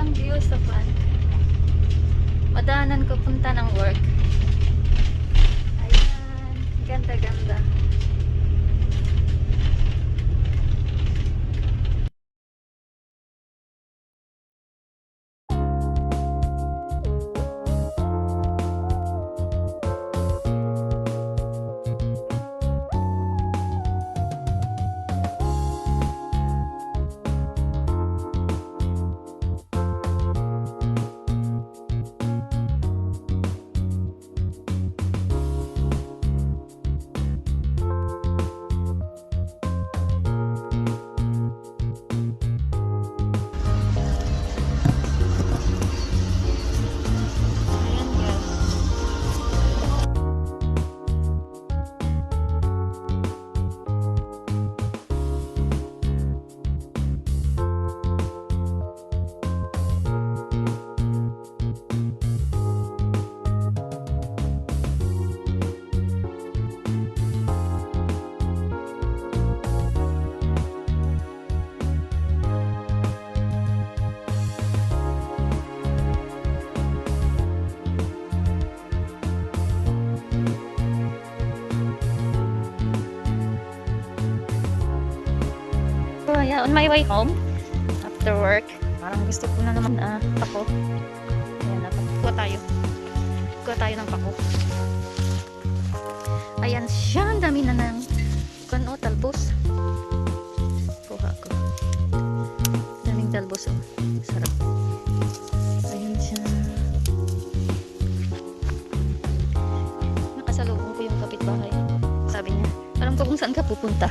ang view sa pan. Madaanan ko punta ng work. Ayan, ganda-ganda. So, yeah, on my way home after work, parang gusto ko na naman pako. Ayan, kuha tayo. Kuha tayo ng pako. Ayan siya, ang dami na ng talbos. Kuha ko. Daming talbos, oh. Sarap. Ayan siya. Nakasalubong ko yung kapitbahay. Sabi niya, alam ko kung saan ka pupunta.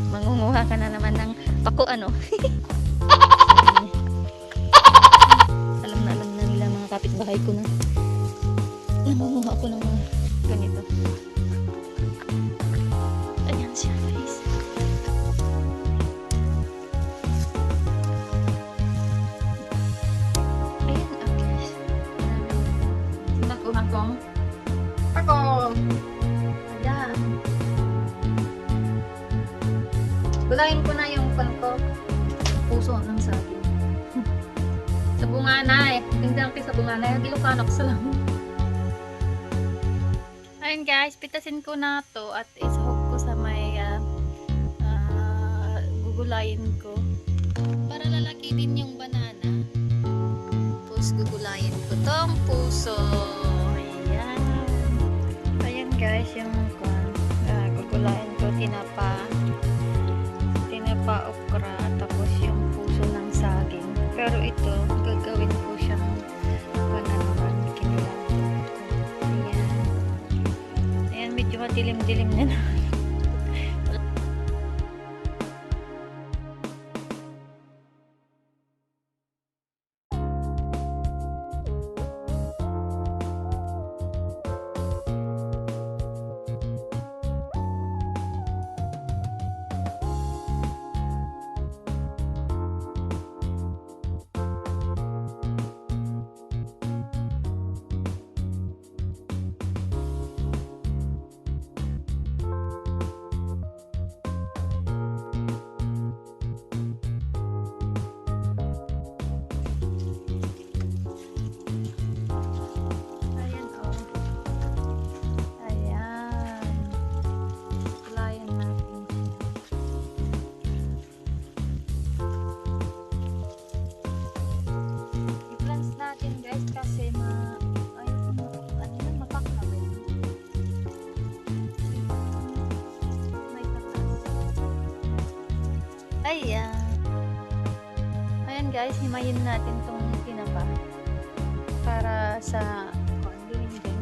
Mangunguha ka na naman ng pako, ano. Alam na nila mga kapitbahay ko na nangunguha ako ng mga ganito. Ayan siya, guys. Ayan, guys. Nakuha kong pako. Ayan. Gulayin ko na yung pan ko. Puso ng saging. Sa bunganay. Tingnan ko sa bunganay. Ilocano ko sa lang. Ayun guys, pitasin ko na to at isahog ko sa may gugulayin ko. Para lalaki din yung banana. Tapos gugulayin ko tong puso. Ayan. Ayan guys, yung gugulayin ko tinapa okra, tapos yung puso ng saging. Pero ito, gagawin ko siyang banana kinilang ko. Ayan. Ayan, medyo madilim-dilim na na. Kasi ayaw ko mapakla ba yun? May katas. Ayan guys, himayin natin tong tinapa para sa dinding.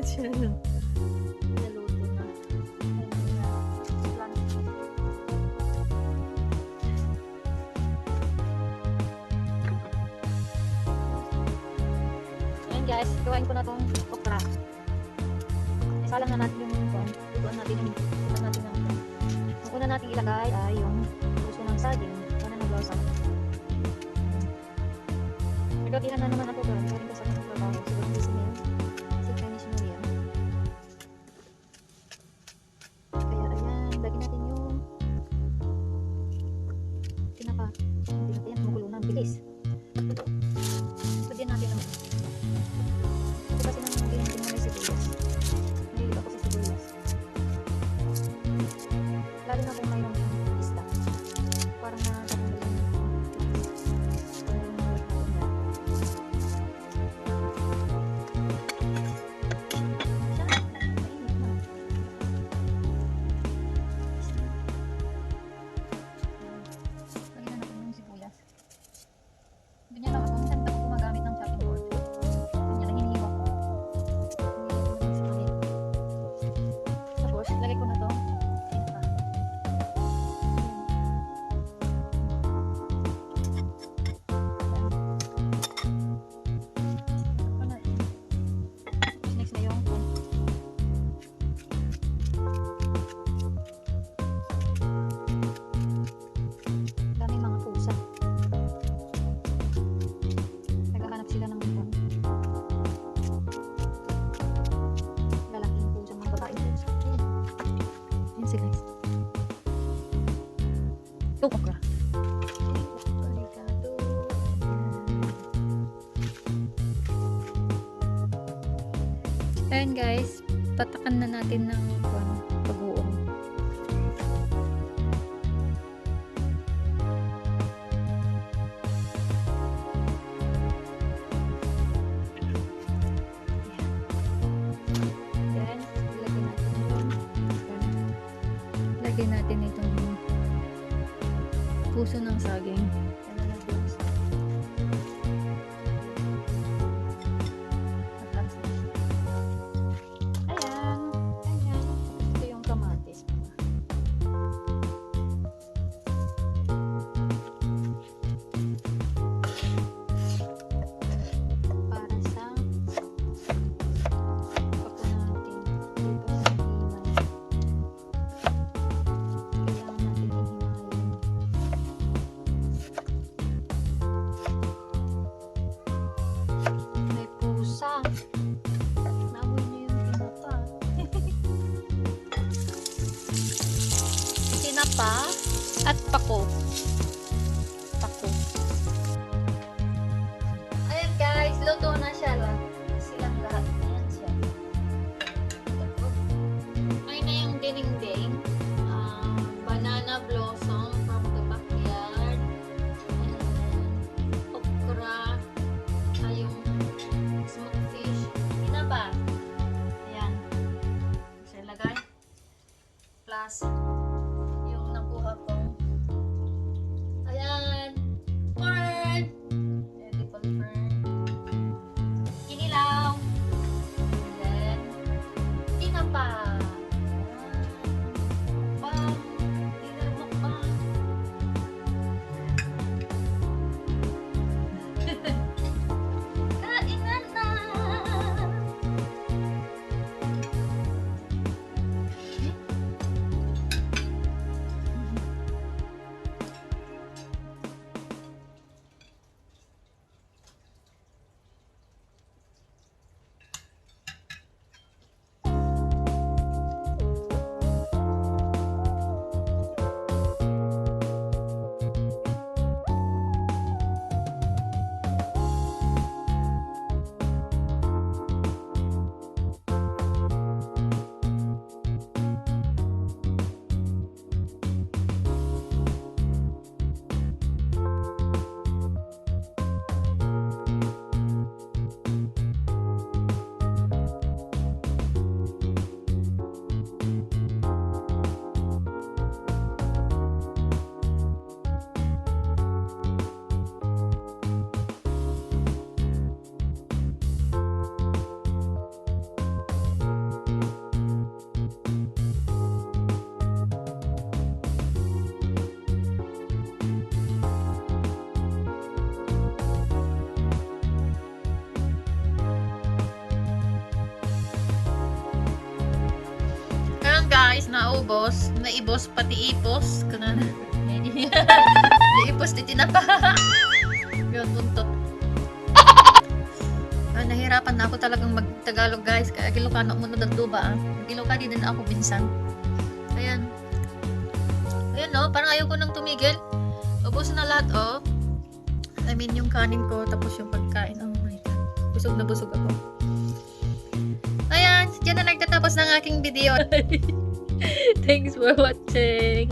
siya, no? Naluto na. Ayan guys, gawain ko na tong okra. Isalang na natin yung lutuan natin yung ang una natin ilagay ay yung puso ng saging. Para nag-lasa. Nagabihan na naman ako doon. Galing ko sa aking trabaho. Siguro hindi sinil. Kasi Chinese New Year. Kaya ayan, lagyan natin yung tinapa. Ayan, magulo na. Bilis. Lagyan natin naman. Ito kasi nang hindi natin may sibuyas. Nahilig ako sa sibuyas. Lalo na kung mayroon siyang isda. Parang nakakagalan lang. Ganyan lang ako. Minsan ako gumagamit ng chopping board. Ganyan lang hinihiwa ko. Tapos, lagay ko na to. Ayan pa. Tapos next na yung daming mga pusa. Sila ng lalaking puso, mga babaeng puso. Ayan sila guys. Yung okra. Ayan guys, tatakan na natin ng pag-uong. Lagyan natin itong puso ng saging. Ayan. Ayan. Ito yung kamatis. Para sa pako natin. Dito sa himay. May pusa. Namoy niyo yung tinapa. Tinapa at pako. Pako. Ayan guys, luto na siya lang. Silang lahat. Ayan siya. Ayun na yung dinding. Banana blossom from the backyard. And okra. Yung smoked fish. Tinapa. Ayan. Siya lagay. Plus, yung nakuha kong ayan. Fern. Edible fern. Kinilaw. And then, tinapa. Mukbang. Dinner mukbang. Kainan na. naubos, naibos, pati ipos. Kanan. Naipos, di tinapa. Yun, buntot. Nahirapan na ako talagang mag-Tagalog guys. Kaya ilocano muna ba? Ilocano din ako minsan. Ayan. Ayan no, parang ayaw ko nang tumigil. Ubos na lahat oh. I mean yung kanin ko, tapos yung pagkain. Oh my God. Busog na busog ako. Ayan, dyan na nagtatapos ng aking video. Thanks for watching.